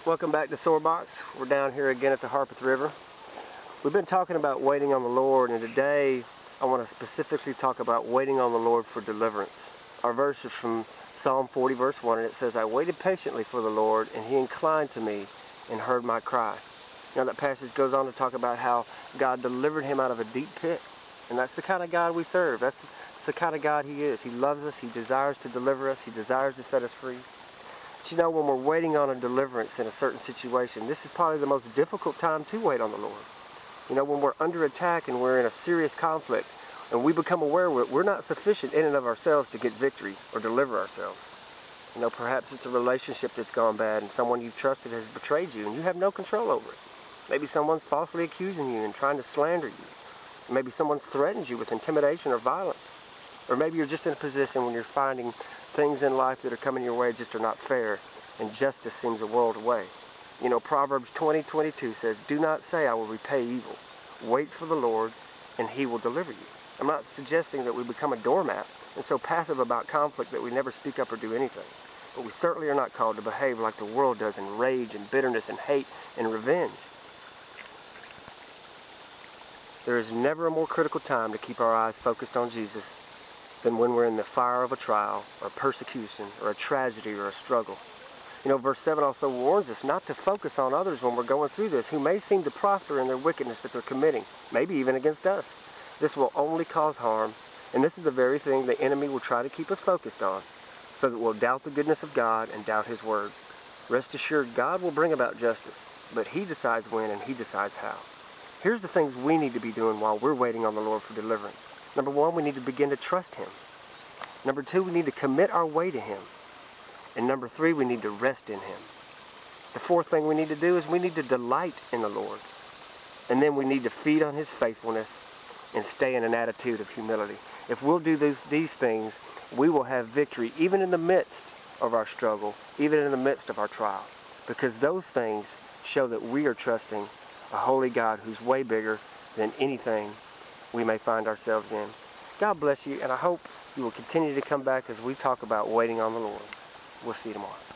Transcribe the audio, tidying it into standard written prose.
Welcome back to Sorebox. We're down here again at the Harpeth River. We've been talking about waiting on the Lord, and today I want to specifically talk about waiting on the Lord for deliverance. Our verse is from Psalm 40 verse 1, and it says, "I waited patiently for the Lord, and He inclined to me and heard my cry." Now that passage goes on to talk about how God delivered him out of a deep pit. And that's the kind of God we serve. That's the kind of God He is. He loves us. He desires to deliver us. He desires to set us free. But you know, when we're waiting on a deliverance in a certain situation, this is probably the most difficult time to wait on the Lord. You know, when we're under attack and we're in a serious conflict, and we become aware we're not sufficient in and of ourselves to get victory or deliver ourselves. You know, perhaps it's a relationship that's gone bad and someone you've trusted has betrayed you and you have no control over it. Maybe someone's falsely accusing you and trying to slander you. Maybe someone threatens you with intimidation or violence. Or maybe you're just in a position when you're finding things in life that are coming your way just are not fair, and justice seems a world away. You know, Proverbs 20:22 says, "Do not say, I will repay evil. Wait for the Lord, and He will deliver you." I'm not suggesting that we become a doormat and so passive about conflict that we never speak up or do anything. But we certainly are not called to behave like the world does in rage and bitterness and hate and revenge. There is never a more critical time to keep our eyes focused on Jesus than when we're in the fire of a trial or persecution or a tragedy or a struggle. You know, verse 7 also warns us not to focus on others when we're going through this who may seem to prosper in their wickedness that they're committing, maybe even against us. This will only cause harm, and this is the very thing the enemy will try to keep us focused on, so that we'll doubt the goodness of God and doubt His word. Rest assured, God will bring about justice, but He decides when and He decides how. Here's the things we need to be doing while we're waiting on the Lord for deliverance. Number 1, we need to begin to trust Him. Number 2, we need to commit our way to Him. And number 3, we need to rest in Him. The 4th thing we need to do is we need to delight in the Lord. And then we need to feed on His faithfulness and stay in an attitude of humility. If we'll do these things, we will have victory even in the midst of our struggle, even in the midst of our trial. Because those things show that we are trusting a holy God who's way bigger than anything we may find ourselves in. God bless you, and I hope you will continue to come back as we talk about waiting on the Lord. We'll see you tomorrow.